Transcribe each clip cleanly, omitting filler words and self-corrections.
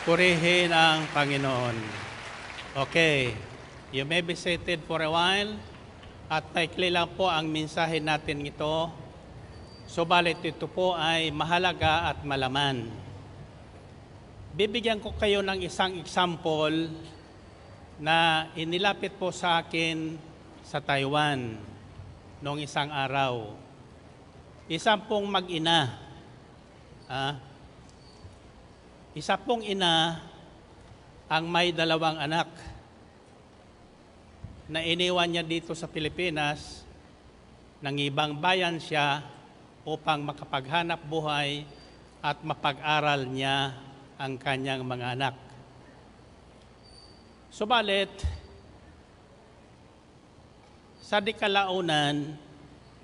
Purihin ang Panginoon. Okay, you may be seated for a while at maikli lang po ang mensahe natin ito. Subalit ito po ay mahalaga at malaman. Bibigyan ko kayo ng isang example na inilapit po sa akin sa Taiwan noong isang araw. Isang pong mag-ina. Isa pong ina ang may dalawang anak na iniwan niya dito sa Pilipinas, ng ibang bayan siya upang makapaghanap buhay at mapag-aral niya ang kanyang mga anak. Subalit, sa dikalaunan,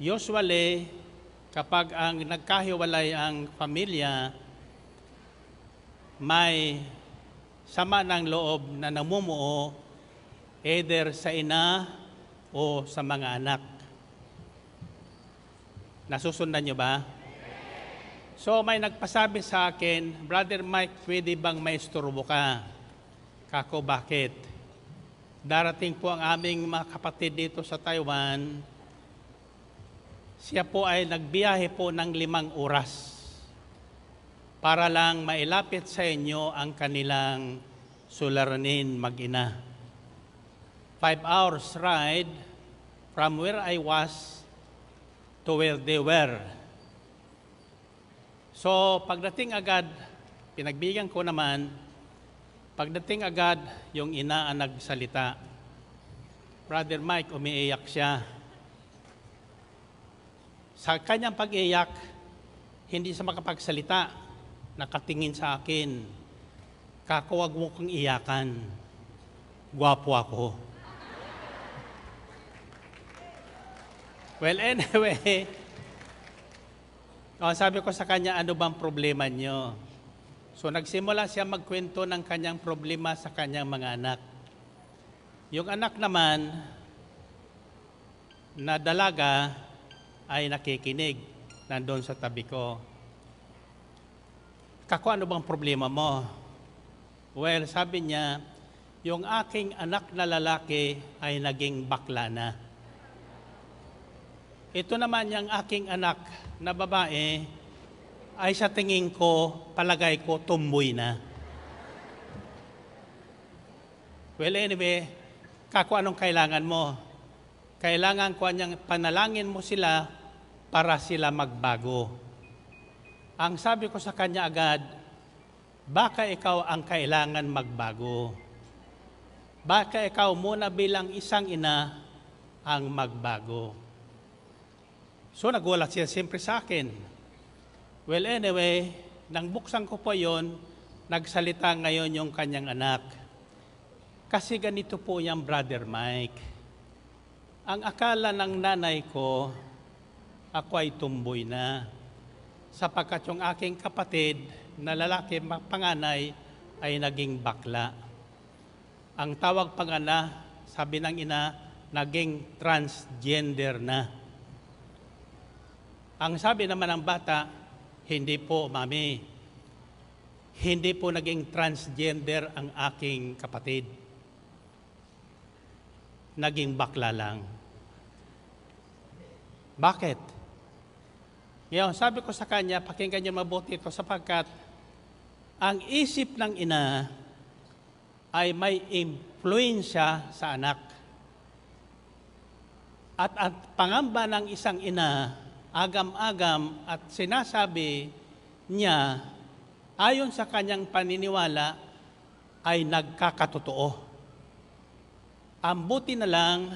usually kapag ang nagkahiwalay ang pamilya, may sama ng loob na namumuo either sa ina o sa mga anak. Nasusundan niyo ba? So may nagpasabi sa akin, Brother Mike, pwede bang maisturbo ka? Kako, bakit? Darating po ang aming mga kapatid dito sa Taiwan. Siya po ay nagbiyahe po ng 5 oras para lang mailapit sa inyo ang kanilang suliranin mag-ina. 5 hours ride from where I was to where they were. So pagdating agad, pinagbigyan ko naman, pagdating agad yung ina ang nagsalita. Brother Mike, umiiyak siya. Sa kanyang pag-iyak, hindi siya makapagsalita. Nakatingin sa akin, kako, wag mo kong iyakan. Gwapo ako. Well, anyway, sabi ko sa kanya, ano bang problema niyo? So nagsimula siya magkwento ng kanyang problema sa kanyang mga anak. Yung anak naman na dalaga ay nakikinig, nandun sa tabi ko. Kako, ano bang problema mo? Well, sabi niya, yung aking anak na lalaki ay naging bakla na. Ito naman yung aking anak na babae ay sa tingin ko, palagay ko, tumboy na. Well, anyway, kako, anong kailangan mo? Kailangan ko niyang panalangin mo sila para sila magbago. Ang sabi ko sa kanya agad, baka ikaw ang kailangan magbago. Baka ikaw muna bilang isang ina ang magbago. So nagulat siya siyempre sa akin. Well, anyway, nang buksan ko po yon, nagsalita ngayon yung kanyang anak. Kasi ganito po yung Brother Mike. Ang akala ng nanay ko, ako ay tumboy na. Sapagkat yung aking kapatid na lalaki panganay ay naging bakla. Ang tawag pangana, sabi ng ina, naging transgender na. Ang sabi naman ng bata, hindi po, mami. Hindi po naging transgender ang aking kapatid. Naging bakla lang. Bakit? Ngayon, sabi ko sa kanya, pakinggan niyo mabuti ito sapagkat ang isip ng ina ay may impluensya sa anak. At ang pangamba ng isang ina, agam-agam at sinasabi niya, ayon sa kanyang paniniwala, ay nagkakatotoo. Ang buti na lang,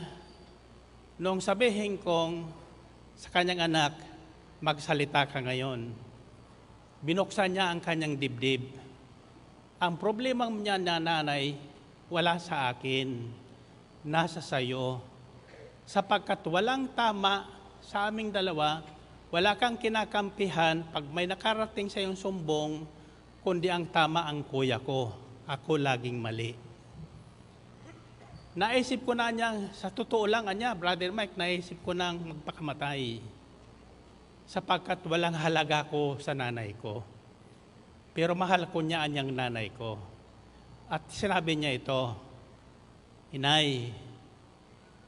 nung sabihin kong sa kanyang anak, magsalita ka ngayon. Binuksan niya ang kanyang dibdib. Ang problema niya na nanay, wala sa akin, nasa sayo. Sapagkat walang tama sa aming dalawa, wala kang kinakampihan pag may nakarating sa iyong sumbong, kundi ang tama ang kuya ko. Ako laging mali. Naisip ko na niya, sa totoo lang niya, Brother Mike, naisip ko nang magpakamatay. Sapagkat walang halaga ko sa nanay ko. Pero mahal ko niya ang nanay ko. At sinabi niya ito, Inay,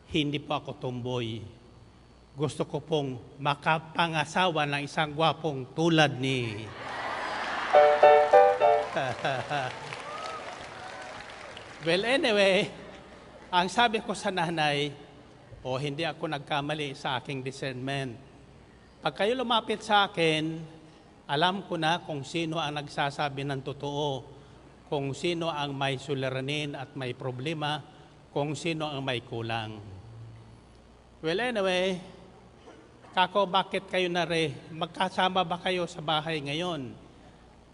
hindi po ako tomboy. Gusto ko pong makapangasawa ng isang gwapong tulad ni... Well, anyway, ang sabi ko sa nanay, hindi ako nagkamali sa aking discernment. Pag kayo lumapit sa akin, alam ko na kung sino ang nagsasabi ng totoo, kung sino ang may suliranin at may problema, kung sino ang may kulang. Well, anyway, kako, bakit kayo magkasama ba kayo sa bahay ngayon?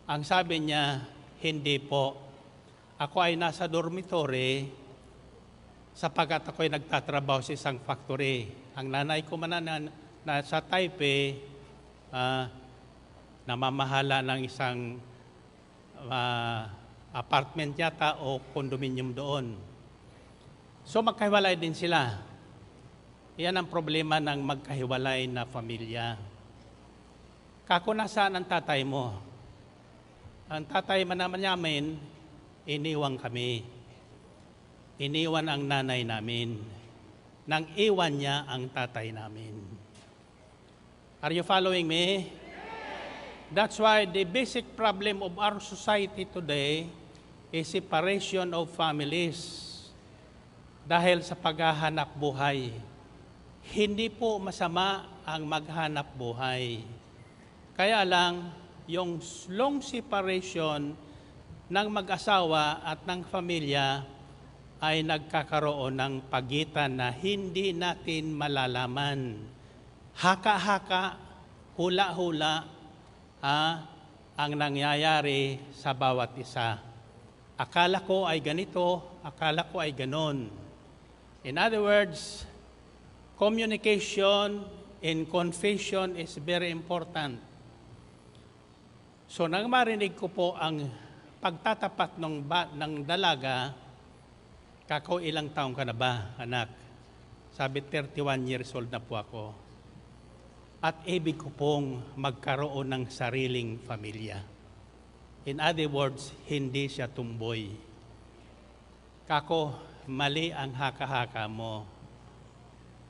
Ang sabi niya, hindi po. Ako ay nasa dormitory sapagkat ako'y nagtatrabaho sa isang factory. Ang nanay ko nasa Taipei, namamahala ng isang apartment yata o condominium doon. So magkahiwalay din sila. Yan ang problema ng magkahiwalay na pamilya. Kako, nasaan ang tatay mo? Ang tatay namin, iniwan kami. Iniwan ang nanay namin. Nang iwan niya ang tatay namin. Are you following me? That's why the basic problem of our society today is separation of families. Dahil sa paghahanap buhay. Hindi po masama ang maghanap buhay. Kaya lang, yung long separation ng mag-asawa at ng pamilya ay nagkakaroon ng pagitan na hindi natin malalaman. Haka-haka, hula-hula ang nangyayari sa bawat isa. Akala ko ay ganito, akala ko ay ganon. In other words, communication and confession is very important. So nang marinig ko po ang pagtatapat ng dalaga, kako, ilang taong ka na ba, anak? Sabi, 31 years old na po ako. At ibig ko pong magkaroon ng sariling pamilya. In other words, hindi siya tumboy. Kako, mali ang haka-haka mo.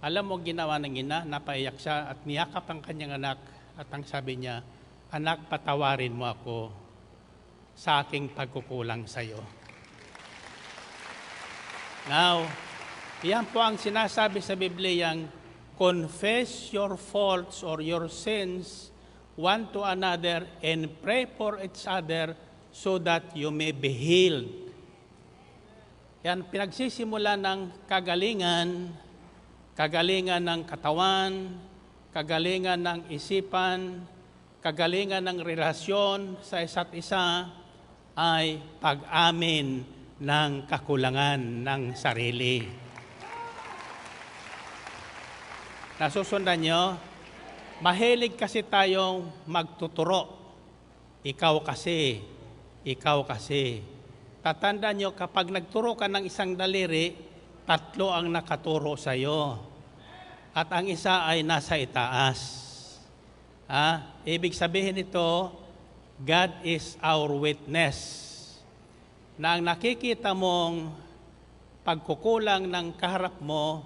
Alam mo, ginawa ng ina, napaiyak siya at niyakap ang kanyang anak at ang sabi niya, anak, patawarin mo ako sa aking pagkukulang sa iyo. Now, yan po ang sinasabi sa Bibliyang, confess your faults or your sins one to another and pray for each other so that you may be healed. Yan, pinagsisimula ng kagalingan ng katawan, kagalingan ng isipan, kagalingan ng relasyon sa isa't isa ay pag-amin ng kakulangan ng sarili. Nasusundan nyo? Mahilig kasi tayong magtuturo. Ikaw kasi. Tatandaan nyo, kapag nagturo ka ng isang daliri, 3 ang nakaturo sa iyo. At ang isa ay nasa itaas. Ibig sabihin nito, God is our witness. Na ang nakikita mong pagkukulang ng kaharap mo,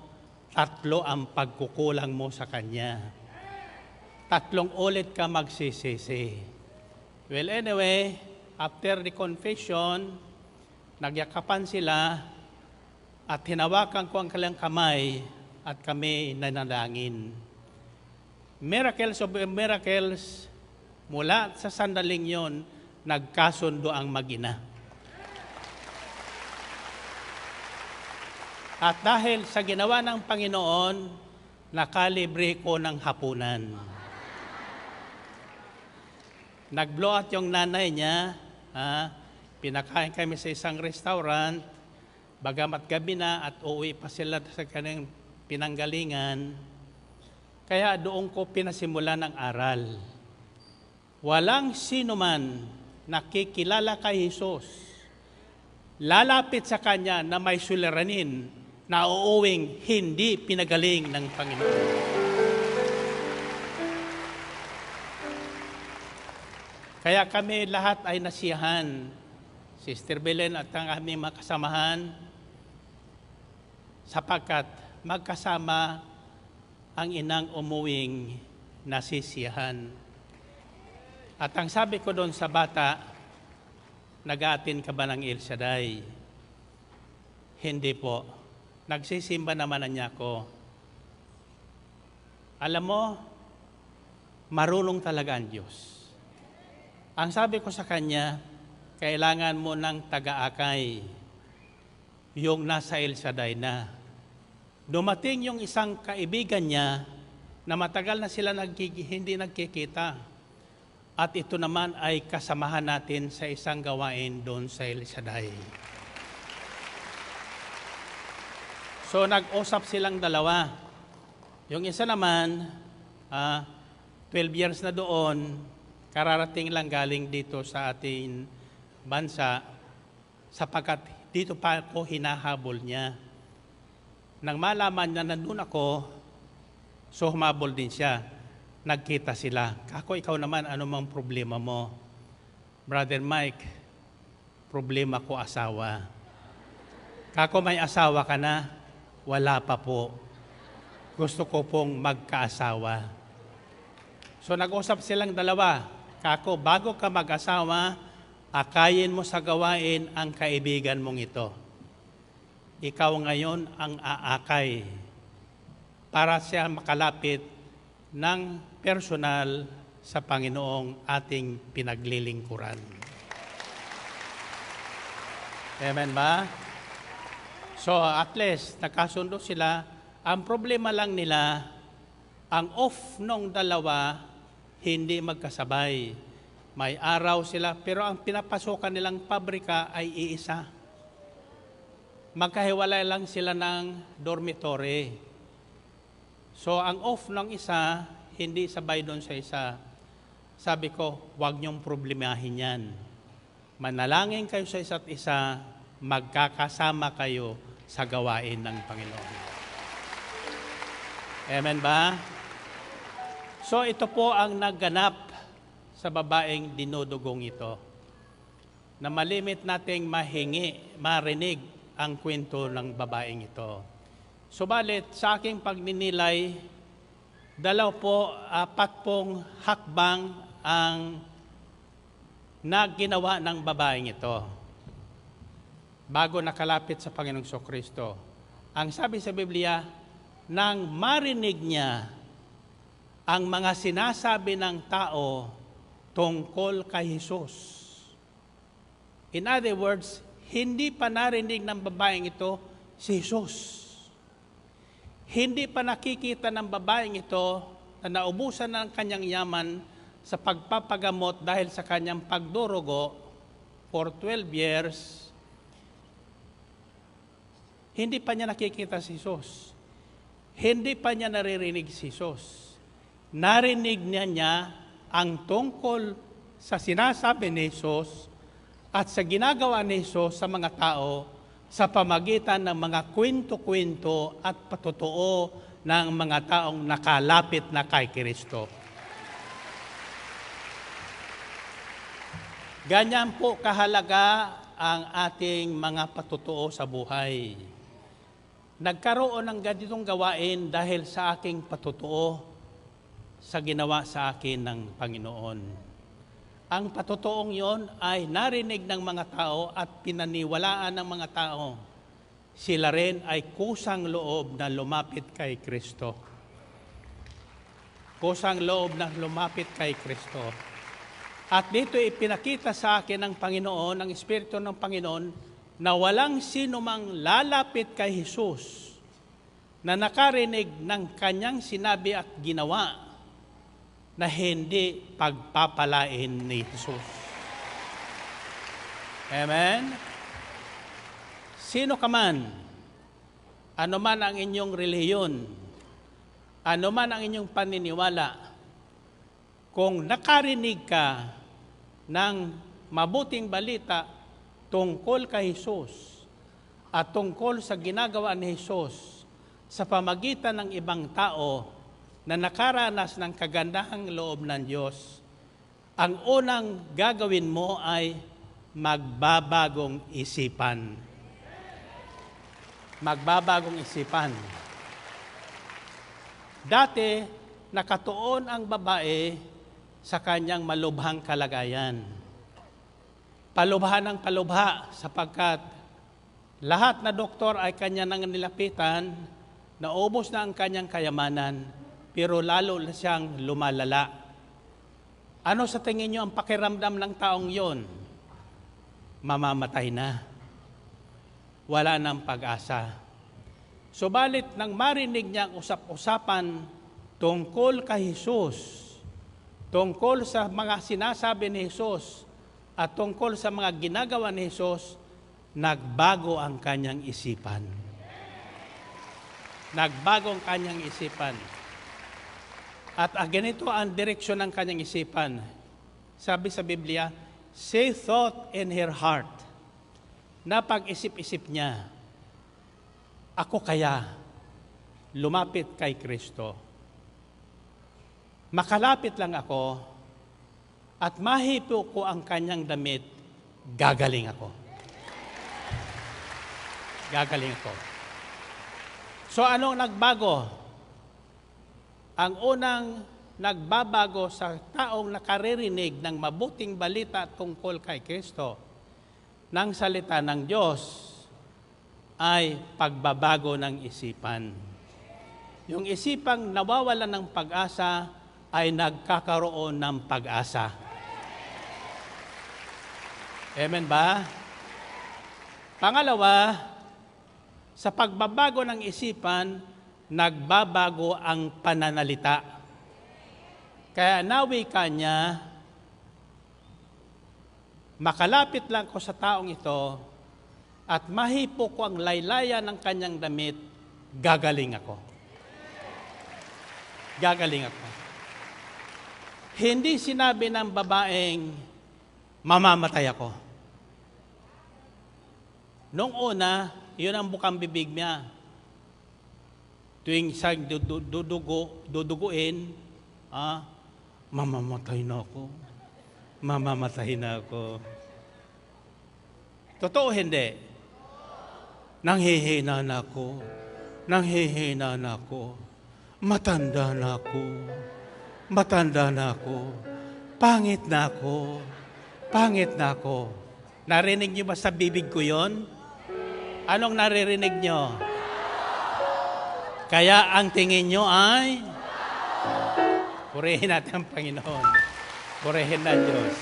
3 ang pagkukulang mo sa Kanya. 3 ulit ka magsisisi. Well, anyway, after the confession, nagyakapan sila at hinawakan ko ang kanilang kamay at kami nanalangin. Miracles of miracles, mula sa sandaling yon, nagkasundo ang mag-ina. At dahil sa ginawa ng Panginoon, nakalibre ko ng hapunan. Nag-blow out yung nanay niya, pinakain kami sa isang restaurant, bagamat gabi na at uuwi pa sila sa kanilang pinanggalingan. Kaya doon ko pinasimulan ang aral. Walang sino man nakikilala kay Jesus, lalapit sa Kanya na may suliranin na uuwing hindi pinagaling ng Panginoon. Kaya kami lahat ay nasiyahan, Sister Belen at ang aming mga kasamahan, sapagkat magkasama ang inang umuwing nasisiyahan. At ang sabi ko doon sa bata, nag-aatin ka ba ng El Shaddai? Hindi po. Nagsisimba naman na niya ako. Alam mo, marunong talaga ang Diyos. Ang sabi ko sa kanya, kailangan mo ng taga-akay, yung nasa El Shaddai na. Dumating yung isang kaibigan niya na matagal na sila hindi nagkikita. At ito naman ay kasamahan natin sa isang gawain doon sa El Shaddai. So nag-usap silang dalawa. Yung isa naman, 12 years na doon, kararating lang galing dito sa ating bansa, sapagkat dito pa ako hinahabol niya. Nang malaman niya nandun ako, so humabol din siya. Nagkita sila. Kako, ikaw naman, ano mang problema mo? Brother Mike, problema ko asawa. Kako, may asawa ka na? Wala pa po. Gusto ko pong magkaasawa. So nag-usap silang dalawa. Kako, bago ka mag-asawa, akayin mo sa gawain ang kaibigan mong ito. Ikaw ngayon ang aakay para siya makalapit ng personal sa Panginoong ating pinaglilingkuran. Amen ba? So at least, nakasundo sila. Ang problema lang nila, ang off nung dalawa, hindi magkasabay. May araw sila, pero ang pinapasukan nilang pabrika ay iisa. Magkahiwalay lang sila ng dormitory. So, ang off ng isa, hindi sabay doon sa isa. Sabi ko, huwag niyong problemahin yan. Manalangin kayo sa isa't isa, magkakasama kayo sa gawain ng Panginoon. Amen ba? So, ito po ang nagganap sa babaeng dinudugong ito. Na malimit nating marinig ang kwento ng babaeng ito. Subalit, sa aking pagninilay, 4 pong hakbang ang nagginawa ng babaeng ito bago nakalapit sa Panginoong Kristo. Ang sabi sa Biblia, nang marinig niya ang mga sinasabi ng tao tungkol kay Jesus. In other words, hindi pa narinig ng babaeng ito si Jesus. Hindi pa nakikita ng babaeng ito na naubusan ng kanyang yaman sa pagpapagamot dahil sa kanyang pagdurugo for 12 years. Hindi pa niya nakikita si Jesus. Hindi pa niya naririnig si Jesus. Narinig niya ang tungkol sa sinasabi ni Jesus at sa ginagawa ni Jesus sa mga tao sa pamagitan ng mga kwento-kwento at patotoo ng mga taong nakalapit na kay Kristo. Ganyan po kahalaga ang ating mga patotoo sa buhay. Nagkaroon ng ganitong gawain dahil sa aking patotoo sa ginawa sa akin ng Panginoon. Ang patotoong yon ay narinig ng mga tao at pinaniwalaan ng mga tao. Sila rin ay kusang loob na lumapit kay Kristo. Kusang loob na lumapit kay Kristo. At dito ipinakita sa akin ng Panginoon, ng Espiritu ng Panginoon, na walang sino mang lalapit kay Jesus na nakarinig ng kanyang sinabi at ginawa na hindi pagpapalain ni Jesus. Amen? Sino ka man, ano man ang inyong relihiyon, ano man ang inyong paniniwala, kung nakarinig ka ng mabuting balita tungkol kay Jesus at tungkol sa ginagawa ni Jesus sa pamagitan ng ibang tao na nakaranas ng kagandahang loob ng Diyos, ang unang gagawin mo ay magbabagong isipan. Magbabagong isipan. Dati, nakatuon ang babae sa kanyang malubhang kalagayan. Palubha ng palubha sapagkat lahat na doktor ay kanya nang nilapitan, naubos na ang kanyang kayamanan, pero lalo na siyang lumalala. Ano sa tingin niyo ang pakiramdam ng taong yon? Mamamatay na. Wala nang pag-asa. Subalit nang marinig niya ang usap-usapan tungkol kay Jesus, tungkol sa mga sinasabi ni Jesus, at tungkol sa mga ginagawa ni Jesus, nagbago ang kanyang isipan. Nagbago ang kanyang isipan. At ganito ang direksyon ng kanyang isipan. Sabi sa Biblia, she thought in her heart, na pag-isip-isip niya, ako kaya lumapit kay Kristo. Makalapit lang ako at mahipo ko ang kanyang damit, gagaling ako. Gagaling ako. So anong nagbago? Ang unang nagbabago sa taong nakaririnig ng mabuting balita tungkol kay Kristo ng salita ng Diyos ay pagbabago ng isipan. Yung isipang nawawalan ng pag-asa ay nagkakaroon ng pag-asa. Amen ba? Pangalawa, sa pagbabago ng isipan, nagbabago ang pananalita. Kaya nawi ka niya, makalapit lang ko sa taong ito at mahipo ko ang laylayan ng kanyang damit, gagaling ako. Gagaling ako. Hindi sinabi ng babaeng, mamamatay ako. Noong una, yun ang bukang bibig niya. Tuwing siyang duduguin, mamamatay na ako. Mamamatay na ako. Totoo hindi? Nanghihina na ako. Nanghihina na ako. Matanda na ako. Matanda na ako. Pangit na ako. Pangit na ako. Narinig niyo ba sa bibig ko yon? Anong naririnig niyo? Kaya ang tingin niyo ay purihin natin ang Panginoon. Purihin na Diyos.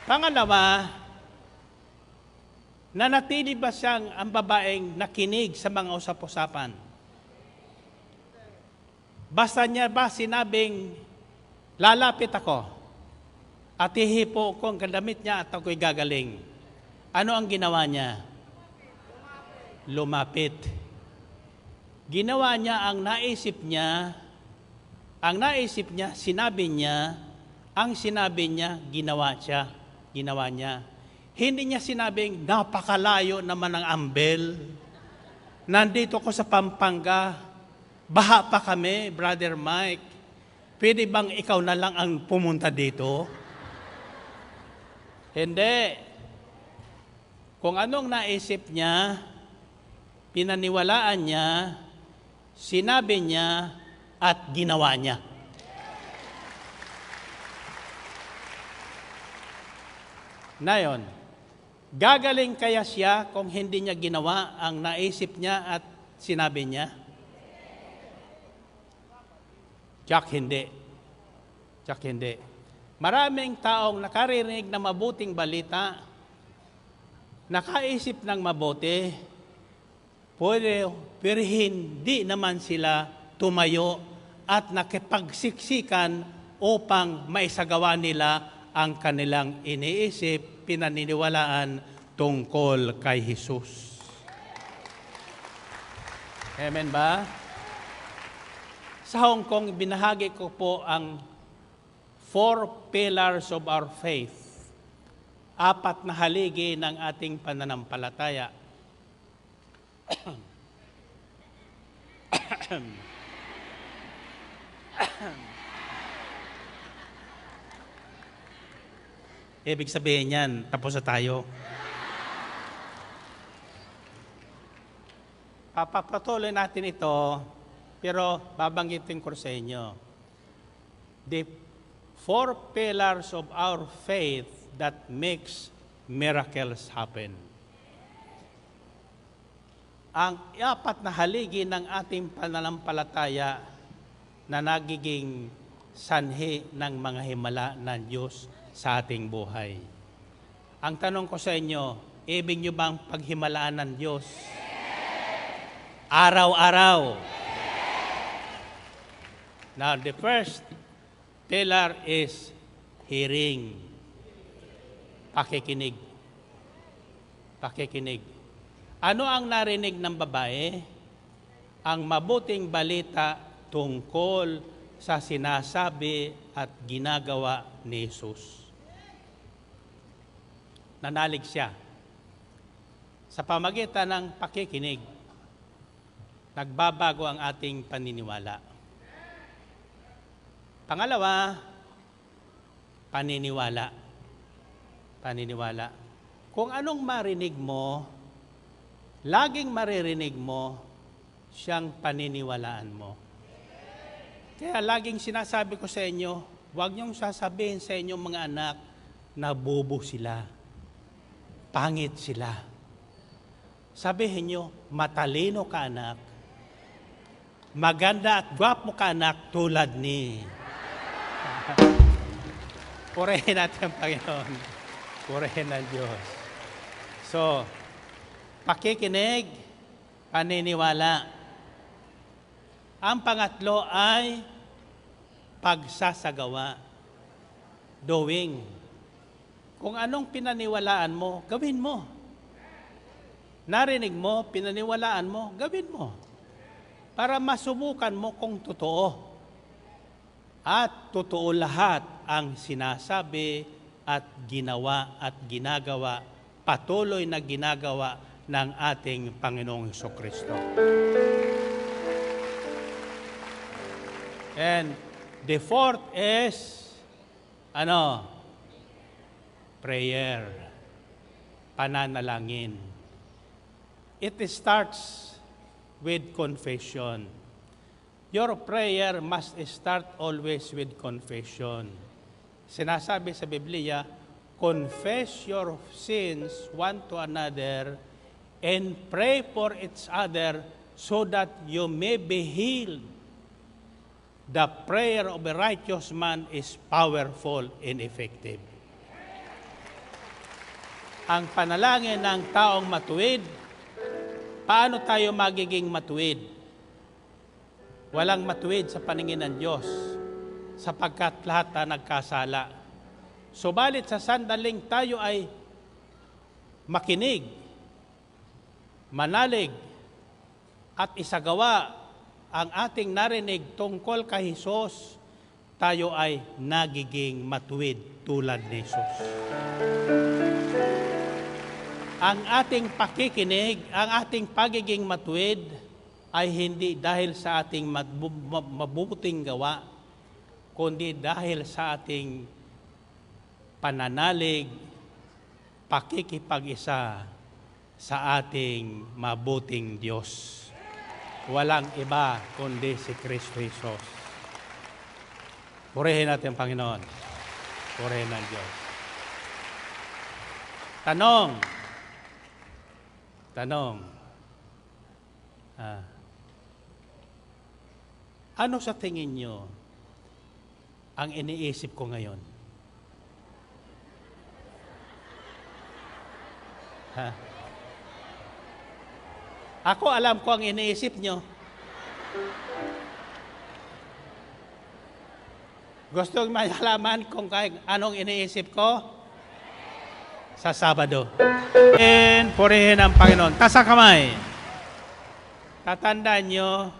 Pangalawa, nanatili ba siyang ang babaeng nakinig sa mga usap-usapan? Basta niya ba sinabing, lalapit ako at hihipo ko ang kadamit niya at ako'y gagaling? Ano ang ginawa niya? Lumapit. Ginawa niya ang naisip niya, sinabi niya, ang sinabi niya, ginawa niya. Hindi niya sinabing, napakalayo naman ang Ambel. Nandito ko sa Pampanga, baha pa kami, Brother Mike. Pwede bang ikaw na lang ang pumunta dito? Hindi. Kung anong naisip niya, pinaniwalaan niya, sinabi niya, at ginawa niya. Ngayon, gagaling kaya siya kung hindi niya ginawa ang naisip niya at sinabi niya? Tiyak hindi. Tiyak hindi. Maraming taong nakaririnig na mabuting balita, nakaisip ng mabuti, pero hindi naman sila tumayo at nakipagsiksikan upang maisagawa nila ang kanilang iniisip, pinaniniwalaan tungkol kay Jesus. Amen ba? Sa Hong Kong, binahagi ko po ang 4 pillars of our faith. 4 na haligi ng ating pananampalataya. Ibig sabihin yan, tapos na tayo. Papapatuloy natin ito, pero babanggitin ko sa inyo. The 4 pillars of our faith that makes miracles happen. Ang 4 na haligi ng ating pananampalataya na nagiging sanhi ng mga himala ng Diyos sa ating buhay. Ang tanong ko sa inyo, ibig nyo bang paghimalaan ng Diyos? Araw-araw. Now, the first pillar is hearing. Pakikinig. Pakikinig. Ano ang narinig ng babae? Ang mabuting balita tungkol sa sinasabi at ginagawa ni Jesus. Nanalig siya. Sa pamagitan ng pakikinig, nagbabago ang ating paniniwala. Pangalawa, paniniwala. Paniniwala. Kung anong marinig mo, laging maririnig mo, siyang paniniwalaan mo. Kaya laging sinasabi ko sa inyo, huwag niyong sasabihin sa inyong mga anak na bobo sila, pangit sila. Sabihin niyo, matalino ka anak, maganda at gwapo ka anak tulad ni. Purihin natin ang Panginoon. Purihin ang Diyos. So, pakikinig, paniniwala. Ang pangatlo ay pagsasagawa, doing. Kung anong pinaniwalaan mo, gawin mo. Narinig mo, pinaniwalaan mo, gawin mo. Para masubukan mo kung totoo. At totoo lahat ang sinasabi at ginawa at ginagawa, patuloy na ginagawa ng ating Panginoong Hesukristo. And the fourth is, prayer, pananalangin. It starts with confession. Your prayer must start always with confession. Sinasabi sa Biblia, confess your sins one to another and pray for each other so that you may be healed. The prayer of a righteous man is powerful and effective. Ang panalangin ng taong matuwid, paano tayo magiging matuwid? Walang matuwid sa paningin ng Diyos sapagkat lahat na nagkasala. Subalit sa sandaling tayo ay makinig, manalig, at isagawa ang ating narinig tungkol kay Jesus, tayo ay nagiging matuwid tulad ni Jesus. Ang ating pakikinig, ang ating pagiging matuwid, ay hindi dahil sa ating mabubuting gawa, kundi dahil sa ating pananalig, pakikipag-isa sa ating mabuting Diyos. Walang iba kundi si Kristo Jesus. Purihin natin ang Panginoon. Purihin ang Diyos. Tanong. Ano sa tingin nyo ang iniisip ko ngayon? Ako alam ko ang iniisip nyo. Gusto nyo malaman kung anong iniisip ko? Sa Sabado. And purihin ang Panginoon. Tasa kamay. Tatandaan nyo,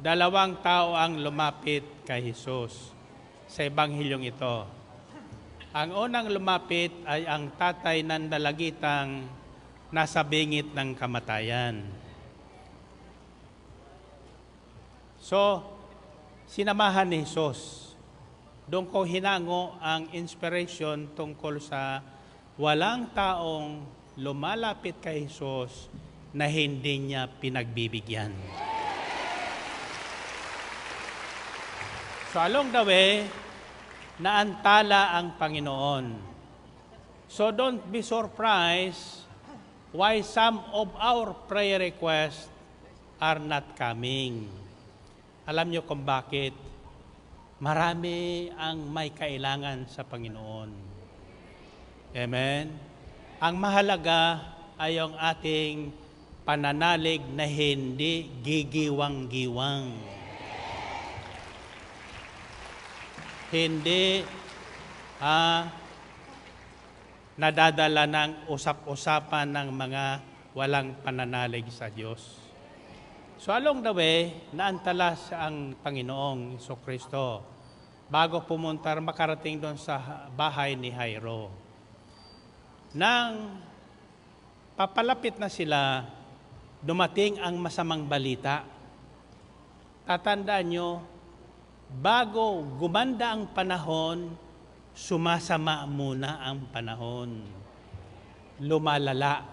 2 tao ang lumapit kay Jesus sa ebanghilyong ito. Ang unang lumapit ay ang tatay ng dalagitang nasa bingit ng kamatayan. So, sinamahan ni Jesus doon ko hinango ang inspiration tungkol sa walang taong lumalapit kay Jesus na hindi niya pinagbibigyan. So along the way, naantala ang Panginoon. So don't be surprised why some of our prayer requests are not coming. Alam niyo kung bakit? Marami ang may kailangan sa Panginoon. Amen? Ang mahalaga ay ang ating pananalig na hindi gigiwang-giwang. Hindi nadadala ng usap-usapan ng mga walang pananalig sa Diyos. So along the way, naantala ang Panginoong Jesucristo bago pumunta makarating doon sa bahay ni Jairo. Nang papalapit na sila, dumating ang masamang balita. Tatandaan nyo, bago gumanda ang panahon, sumasama muna ang panahon. Lumalala.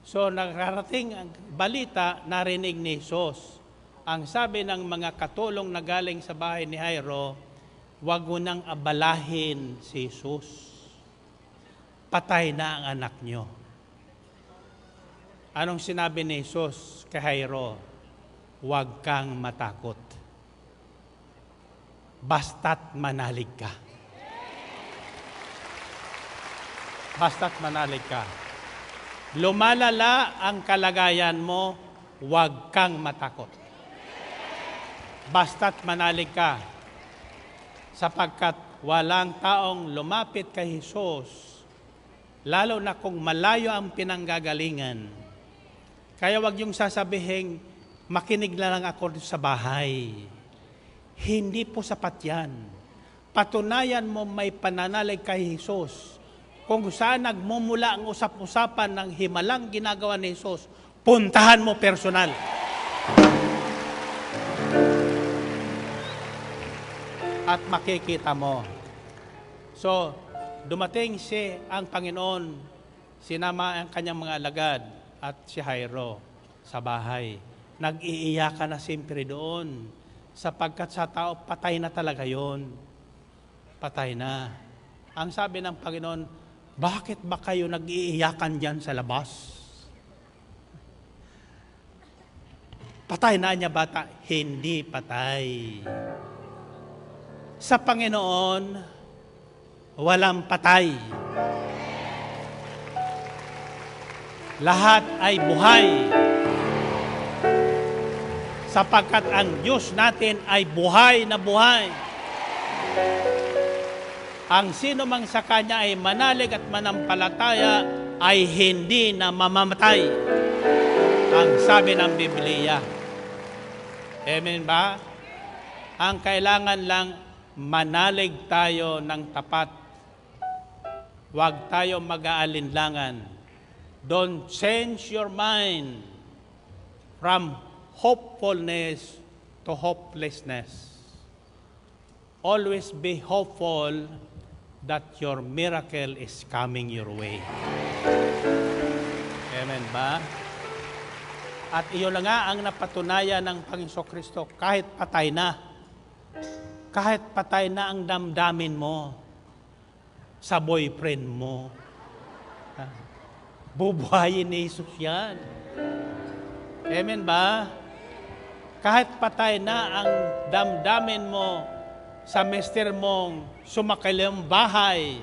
So nakarating ang balita, narinig ni Jesus. Ang sabi ng mga katulong na galing sa bahay ni Jairo, huwag mo nang abalahin si Jesus. Patay na ang anak nyo. Anong sinabi ni Jesus kay Jairo? Huwag kang matakot. Basta't manalig ka. Basta't manalig ka. Lumalala ang kalagayan mo, huwag kang matakot. Basta't manalig ka. Sapagkat walang taong lumapit kay Jesus, lalo na kung malayo ang pinanggagalingan. Kaya huwag yung sasabihin, makinig na lang ako sa bahay. Hindi po sapat yan. Patunayan mo may pananalig kay Jesus. Kung saan nagmumula ang usap-usapan ng himalang ginagawa ni Jesus, puntahan mo personal. At makikita mo. So, dumating ang Panginoon, sinama ang kanyang mga alagad at si Jairo sa bahay. Nag-iiyakan na siyempre doon sapagkat sa tao, patay na talaga yon. Patay na. Ang sabi ng Panginoon, bakit ba kayo nag-iiyakan dyan sa labas? Patay na niya bata? Hindi patay. Sa Panginoon, walang patay. Lahat ay buhay. Sapagkat ang Diyos natin ay buhay na buhay. Ang sino mang sa Kanya ay manalig at manampalataya ay hindi na mamamatay. Ang sabi ng Biblia. Amen ba? Ang kailangan lang manalig tayo ng tapat. Huwag tayo mag-aalinlangan. Don't change your mind from hopefulness to hopelessness. Always be hopeful that your miracle is coming your way. Amen ba? At iyon na nga ang napatunayan ng Panginoong Kristo, kahit patay na ang damdamin mo sa boyfriend mo, bubuhayin ni Jesus yan. Amen ba? Kahit patay na ang damdamin mo sa mister mong sumakalang bahay,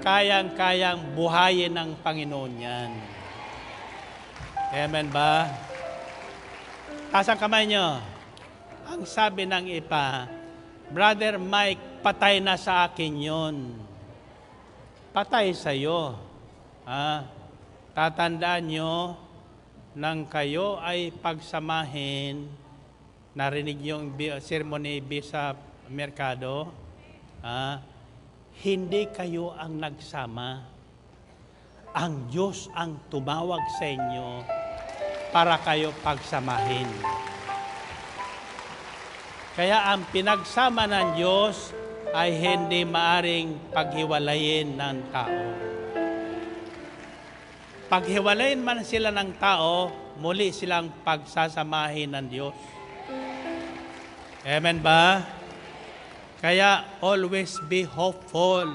kayang-kayang buhayin ng Panginoon yan. Amen ba? Taas ang kamay nyo. Ang sabi ng iba, Brother Mike, patay na sa akin yon. Patay sa'yo. Tatandaan nyo, nang kayo ay pagsamahin, narinig yung sermon sa merkado, hindi kayo ang nagsama. Ang Diyos ang tumawag sa inyo para kayo pagsamahin. Kaya ang pinagsama ng Diyos ay hindi maaring paghiwalayin ng tao. Paghiwalayin man sila ng tao, muli silang pagsasamahin ng Diyos. Amen ba? Kaya always be hopeful.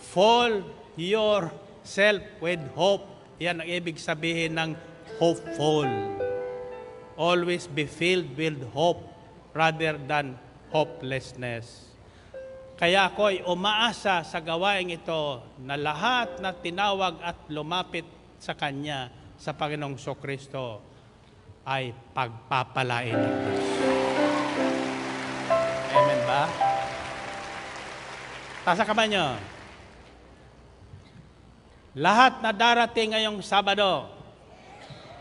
Fill yourself with hope. Yan ang ibig sabihin ng hopeful. Always be filled with hope rather than hopelessness. Kaya ako'y umaasa sa gawaing ito na lahat na tinawag at lumapit sa Kanya, sa Panginoong Kristo, ay pagpapalain ng Diyos. Amen ba? Tasa kamay nyo. Lahat na darating ngayong Sabado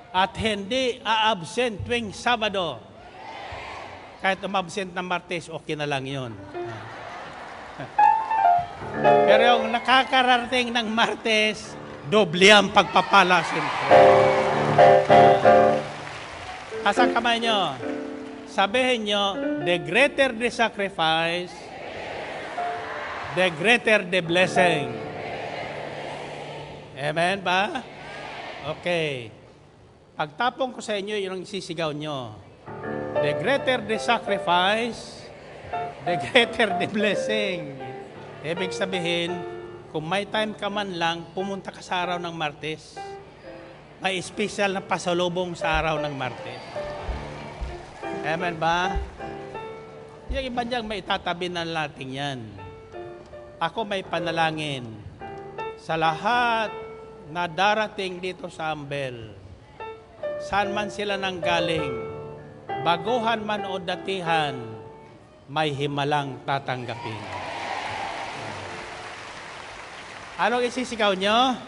at hindi a-absent tuwing Sabado, kahit umabsent na Martes, okay na lang yun. Pero yung nakakarating ng Martes, doble ang pagpapala siyempre. Asang kamay nyo? Sabihin nyo, the greater the sacrifice, the greater the blessing. Amen ba? Okay. Pagtapong ko sa inyo, yun ang isisigaw nyo. The greater the sacrifice, the greater the blessing. Ibig sabihin, kung may time ka man lang, pumunta ka sa araw ng Martes. May special na pasalubong sa araw ng Martes. Amen ba? Yung iba niyang may itatabi na natin yan. Ako may panalangin sa lahat na darating dito sa Ambel. Saan man sila nanggaling, baguhan man o datihan, may himalang tatanggapin. Anong isisigaw nyo?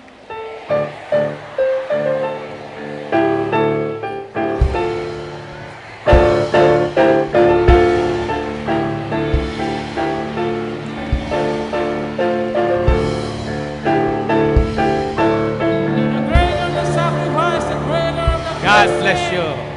God bless you.